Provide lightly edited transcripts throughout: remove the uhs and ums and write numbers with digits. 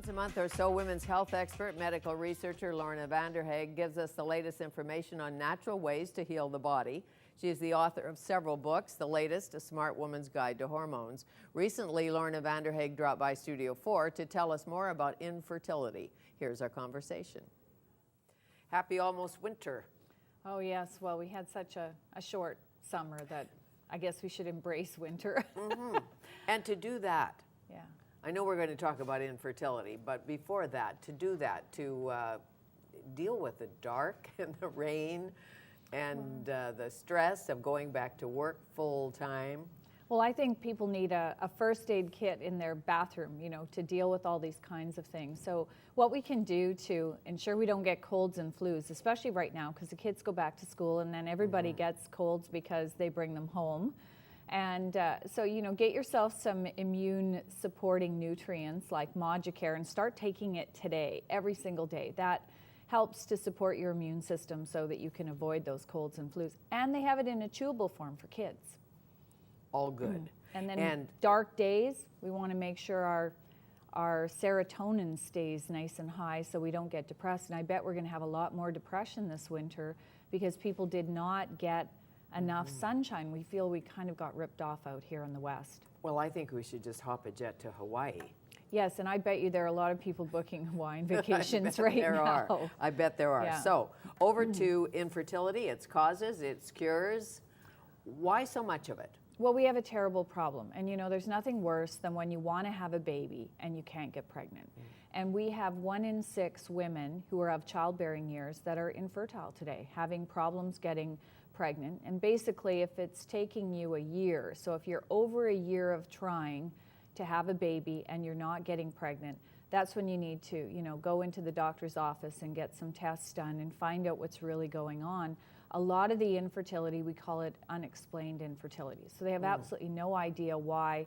Once a month or so, women's health expert, medical researcher Lorna Vanderhaeghe gives us the latest information on natural ways to heal the body. She is the author of several books, the latest, A Smart Woman's Guide to Hormones. Recently, Lorna Vanderhaeghe dropped by Studio 4 to tell us more about infertility. Here's our conversation. Happy almost winter. Oh yes, well we had such a short summer that I guess we should embrace winter. And to do that, Yeah. I know we're going to talk about infertility, but before that, to deal with the dark and the rain and the stress of going back to work full time. Well, I think people need a first aid kit in their bathroom, you know, to deal with all these kinds of things. So what we can do to ensure we don't get colds and flus, especially right now, because the kids go back to school and then everybody gets colds because they bring them home. And so, you know, get yourself some immune supporting nutrients like Moducare and start taking it today, every single day. That helps to support your immune system so that you can avoid those colds and flus. And they have it in a chewable form for kids. All good. And then dark days, we want to make sure our serotonin stays nice and high so we don't get depressed. And I bet we're going to have a lot more depression this winter because people did not get enough sunshine. We feel we kind of got ripped off out here in the West. Well, I think we should just hop a jet to Hawaii. Yes, and I bet you there are a lot of people booking Hawaiian vacations right now. I bet there are. Yeah. So, over to infertility, its causes, its cures. Why so much of it? Well, we have a terrible problem. And you know, there's nothing worse than when you want to have a baby and you can't get pregnant. And we have 1 in 6 women who are of childbearing years that are infertile today, having problems getting pregnant. And basically, if it's taking you a year, so if you're over a year of trying to have a baby and you're not getting pregnant, that's when you need to, you know, go into the doctor's office and get some tests done and find out what's really going on. A lot of the infertility, we call it unexplained infertility. So they have absolutely no idea why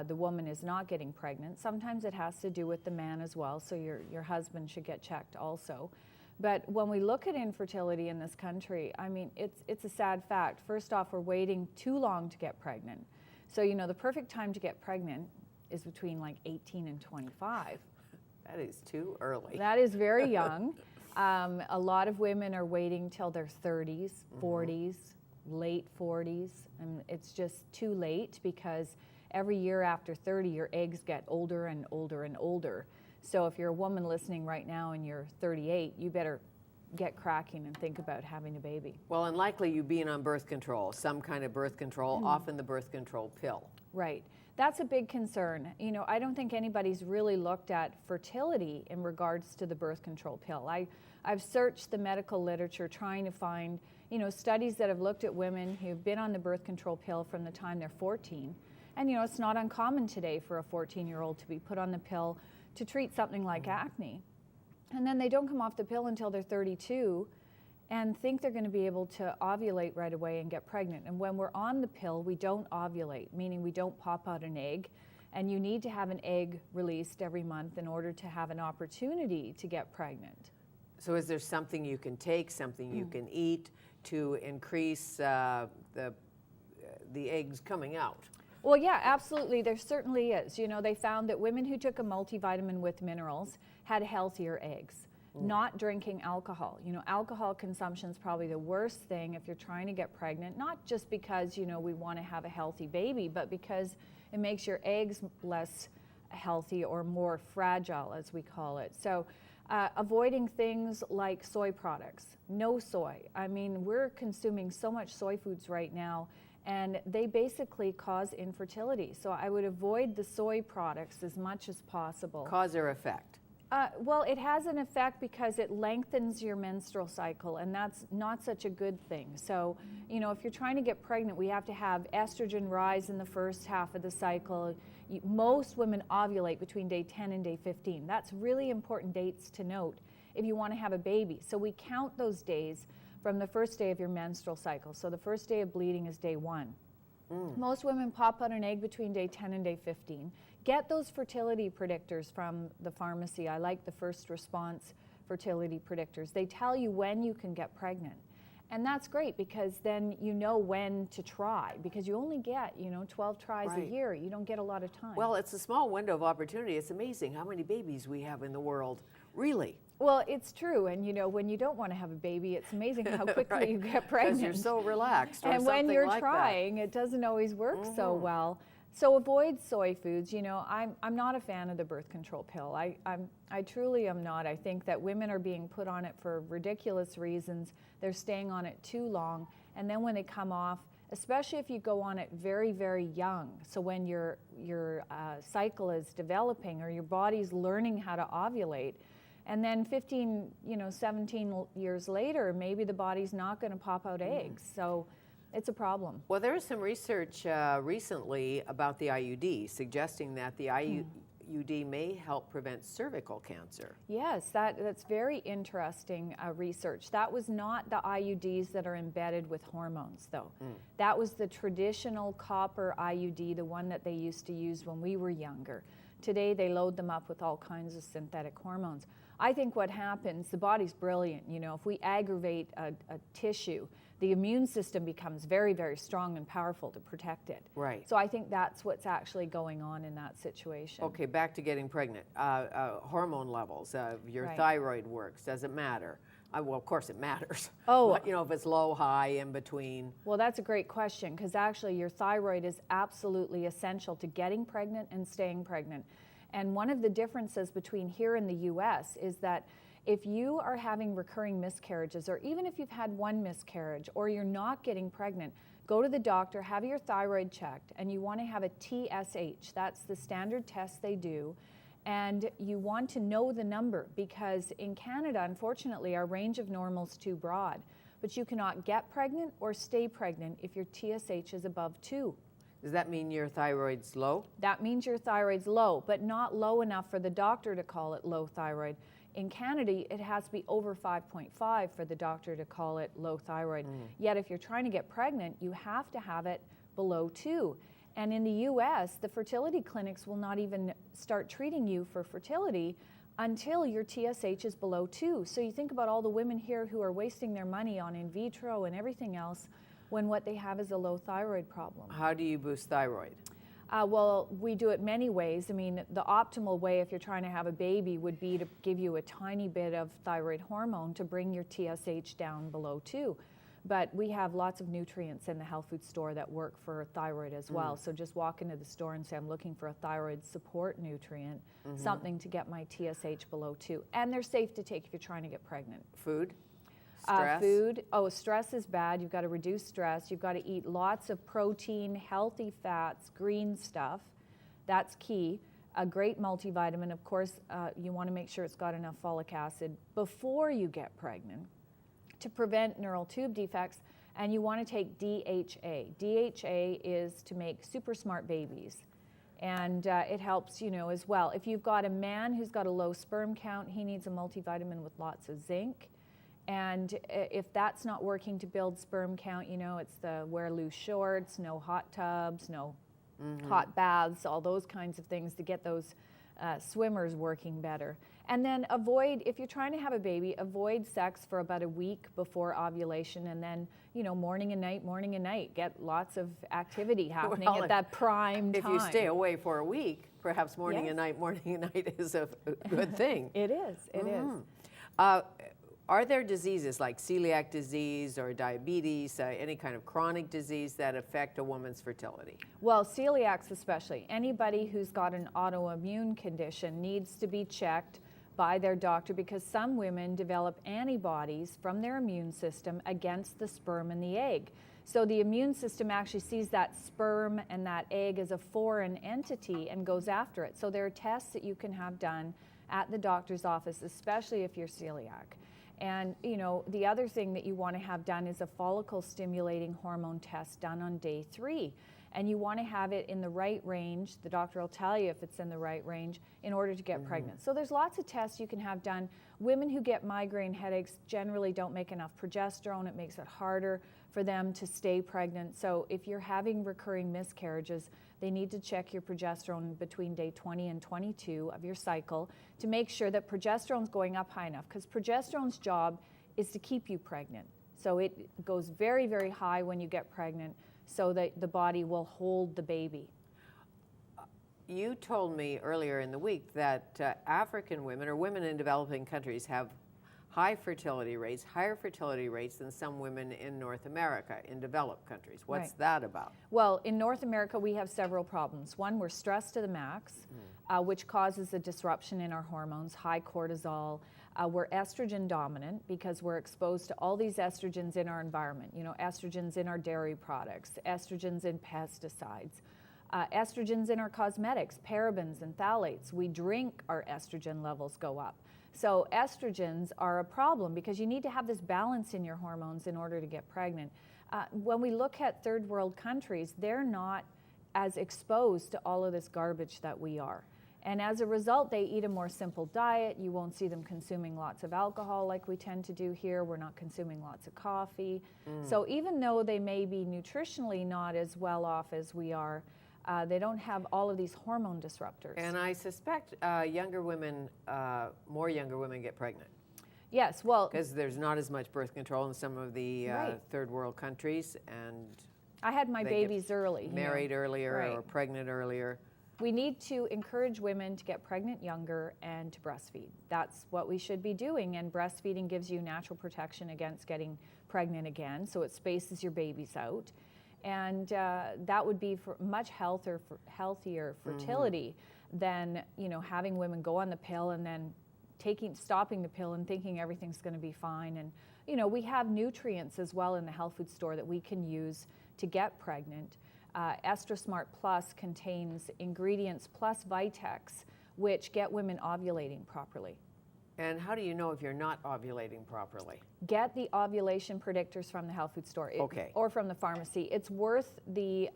the woman is not getting pregnant. Sometimes it has to do with the man as well, so your husband should get checked also. But when we look at infertility in this country, I mean, it's a sad fact. First off, we're waiting too long to get pregnant. So, you know, the perfect time to get pregnant is between like 18 and 25. That is too early. That is very young. A lot of women are waiting till their 30s, 40s, late 40s, and it's just too late because every year after 30, your eggs get older and older and older. So if you're a woman listening right now and you're 38, you better get cracking and think about having a baby. Well, and likely you being on birth control, some kind of birth control, often the birth control pill. Right. That's a big concern. You know, I don't think anybody's really looked at fertility in regards to the birth control pill. I've searched the medical literature trying to find, you know, studies that have looked at women who've been on the birth control pill from the time they're 14. And, you know, it's not uncommon today for a 14-year-old to be put on the pill to treat something like acne. And then they don't come off the pill until they're 32 and think they're going to be able to ovulate right away and get pregnant. And when we're on the pill, we don't ovulate, meaning we don't pop out an egg. And you need to have an egg released every month in order to have an opportunity to get pregnant. So is there something you can take, something you can eat to increase the eggs coming out? Well, yeah, absolutely. There certainly is. You know, they found that women who took a multivitamin with minerals had healthier eggs. Not drinking alcohol. You know, alcohol consumption is probably the worst thing if you're trying to get pregnant, not just because, you know, we want to have a healthy baby, but because it makes your eggs less healthy or more fragile, as we call it. So avoiding things like soy products, no soy. I mean, we're consuming so much soy foods right now, and they basically cause infertility. So I would avoid the soy products as much as possible. Cause or effect? Well, it has an effect because it lengthens your menstrual cycle, and that's not such a good thing. So, you know, if you're trying to get pregnant, we have to have estrogen rise in the first half of the cycle. Most women ovulate between day 10 and day 15. That's really important dates to note if you want to have a baby. So we count those days from the first day of your menstrual cycle. So the first day of bleeding is day 1. Most women pop out an egg between day 10 and day 15. Get those fertility predictors from the pharmacy. I like the First Response fertility predictors. They tell you when you can get pregnant. And that's great because then you know when to try, because you only get, 12 tries a year. You don't get a lot of time. Well, it's a small window of opportunity. It's amazing how many babies we have in the world, really. Well, it's true. And, when you don't want to have a baby, it's amazing how quickly you get pregnant. Because you're so relaxed or and something when you're like trying, it doesn't always work so well. So avoid soy foods. I'm not a fan of the birth control pill. I truly am not. I think that women are being put on it for ridiculous reasons. They're staying on it too long. And then when they come off, especially if you go on it very, very young, so when your cycle is developing or your body's learning how to ovulate, and then 15, 17 years later, maybe the body's not going to pop out eggs. So it's a problem. Well, there is some research recently about the IUD suggesting that the IUD may help prevent cervical cancer. Yes, that's very interesting research. That was not the IUDs that are embedded with hormones, though. That was the traditional copper IUD, the one that they used to use when we were younger. Today, they load them up with all kinds of synthetic hormones. I think what happens, the body's brilliant. If we aggravate a tissue, the immune system becomes very, very strong and powerful to protect it. Right. So I think that's what's actually going on in that situation. Okay, back to getting pregnant. Hormone levels, your thyroid works. Does it matter? Well, of course it matters. Oh. But, if it's low, high, in between. Well, that's a great question because actually your thyroid is absolutely essential to getting pregnant and staying pregnant. And one of the differences between here and the US is that if you are having recurring miscarriages, or even if you've had one miscarriage, or you're not getting pregnant, go to the doctor, have your thyroid checked, and you want to have a TSH. That's the standard test they do. And you want to know the number because in Canada, unfortunately, our range of normal is too broad. But you cannot get pregnant or stay pregnant if your TSH is above 2. Does that mean your thyroid's low? That means your thyroid's low, but not low enough for the doctor to call it low thyroid. In Canada, it has to be over 5.5 for the doctor to call it low thyroid. Yet if you're trying to get pregnant, you have to have it below 2. And in the US, the fertility clinics will not even start treating you for fertility until your TSH is below 2. So you think about all the women here who are wasting their money on in vitro and everything else when what they have is a low thyroid problem. How do you boost thyroid? Well, we do it many ways. I mean, the optimal way if you're trying to have a baby would be to give you a tiny bit of thyroid hormone to bring your TSH down below 2. But we have lots of nutrients in the health food store that work for thyroid as well. So just walk into the store and say, I'm looking for a thyroid support nutrient, something to get my TSH below 2. And they're safe to take if you're trying to get pregnant. Food? Stress? Food. Oh, stress is bad. You've got to reduce stress. You've got to eat lots of protein, healthy fats, green stuff. That's key. A great multivitamin. Of course, you want to make sure it's got enough folic acid before you get pregnant to prevent neural tube defects. And you want to take DHA. DHA is to make super smart babies. And it helps, as well. If you've got a man who's got a low sperm count, he needs a multivitamin with lots of zinc. And if that's not working to build sperm count, it's the wear loose shorts, no hot tubs, no hot baths, all those kinds of things to get those swimmers working better. And then avoid, if you're trying to have a baby, avoid sex for about a week before ovulation, and then, morning and night, get lots of activity happening at that prime time. If you stay away for a week, perhaps morning and night is a good thing. It is, it is. Are there diseases like celiac disease or diabetes, any kind of chronic disease that affect a woman's fertility? Well, celiacs especially. Anybody who's got an autoimmune condition needs to be checked by their doctor because some women develop antibodies from their immune system against the sperm and the egg. So the immune system actually sees that sperm and that egg as a foreign entity and goes after it. So there are tests that you can have done at the doctor's office, especially if you're celiac. And the other thing that you want to have done is a follicle stimulating hormone test done on day 3. And you want to have it in the right range. The doctor will tell you if it's in the right range in order to get pregnant. So there's lots of tests you can have done. Women who get migraine headaches generally don't make enough progesterone. It makes it harder for them to stay pregnant. So if you're having recurring miscarriages, they need to check your progesterone between day 20 and 22 of your cycle to make sure that progesterone's going up high enough, because progesterone's job is to keep you pregnant. So it goes very, very high when you get pregnant so that the body will hold the baby. You told me earlier in the week that African women or women in developing countries have higher fertility rates than some women in North America, in developed countries. What's that about? Well, in North America, we have several problems. One, we're stressed to the max, which causes a disruption in our hormones, high cortisol. We're estrogen dominant because we're exposed to all these estrogens in our environment. You know, estrogens in our dairy products, estrogens in pesticides, estrogens in our cosmetics, parabens and phthalates. We drink, our estrogen levels go up. So estrogens are a problem because you need to have this balance in your hormones in order to get pregnant. When we look at third world countries, they're not as exposed to all of this garbage that we are. And as a result, they eat a more simple diet. You won't see them consuming lots of alcohol like we tend to do here. We're not consuming lots of coffee. So even though they may be nutritionally not as well off as we are, they don't have all of these hormone disruptors. And I suspect younger women, more younger women get pregnant. Yes, well, because there's not as much birth control in some of the third world countries, and I had my babies early. Married earlier or pregnant earlier. We need to encourage women to get pregnant younger and to breastfeed. That's what we should be doing, and breastfeeding gives you natural protection against getting pregnant again, so it spaces your babies out. And that would be for much healthier fertility than, you know, having women go on the pill and then stopping the pill and thinking everything's going to be fine. And, you know, we have nutrients as well in the health food store that we can use to get pregnant. EstroSmart Plus contains ingredients plus Vitex, which get women ovulating properly. And how do you know if you're not ovulating properly? Get the ovulation predictors from the health food store or from the pharmacy. It's worth the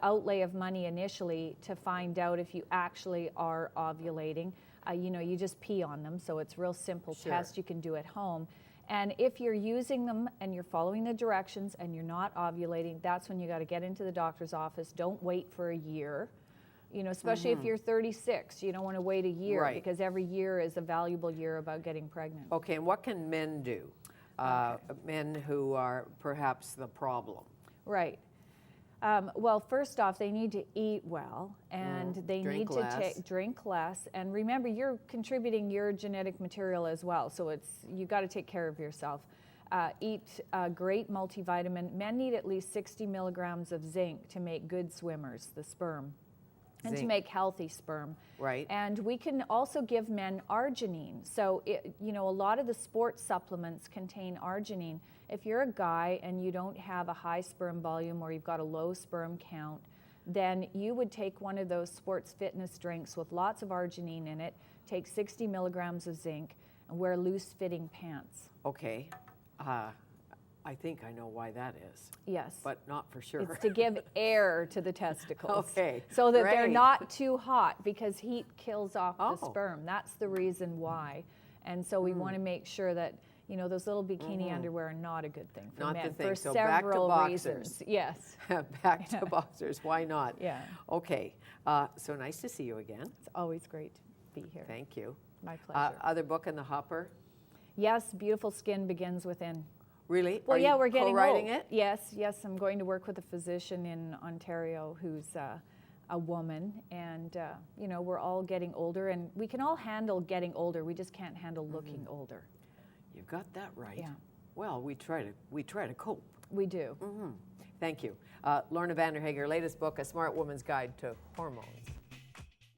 outlay of money initially to find out if you actually are ovulating. You know, you just pee on them, so it's a real simple test you can do at home. And if you're using them and you're following the directions and you're not ovulating, that's when you got to get into the doctor's office. Don't wait for a year. You know, especially if you're 36, you don't want to wait a year because every year is a valuable year about getting pregnant. Okay, and what can men do? Men who are perhaps the problem. Right. Well, first off, they need to eat well, and they need to drink less. And remember, you're contributing your genetic material as well, so you got to take care of yourself. Eat a great multivitamin. Men need at least 60 milligrams of zinc to make good swimmers, the sperm. And to make healthy sperm. Right. And we can also give men arginine. So, you know, a lot of the sports supplements contain arginine. If you're a guy and you don't have a high sperm volume or you've got a low sperm count, then you would take one of those sports fitness drinks with lots of arginine in it, take 60 milligrams of zinc, and wear loose-fitting pants. Okay. I think I know why that is. Yes. But not for sure. It's to give air to the testicles. Okay. So that they're not too hot, because heat kills off the sperm. That's the reason why. And so we want to make sure that, you know, those little bikini underwear are not a good thing for men. Not the thing. For so several back to reasons. boxers. Yes. Back to boxers. Why not? Yeah. Okay. So nice to see you again. It's always great to be here. Thank you. My pleasure. Other book in the hopper? Yes, Beautiful Skin Begins Within. Really? Well, we're getting co-writing old. it? Yes, I'm going to work with a physician in Ontario who's a woman, and you know, we're all getting older, and we can all handle getting older. We just can't handle looking older. You've got that right. Yeah. Well, we try to cope. We do. Thank you. Lorna Vanderhaeghe, her latest book, A Smart Woman's Guide to Hormones.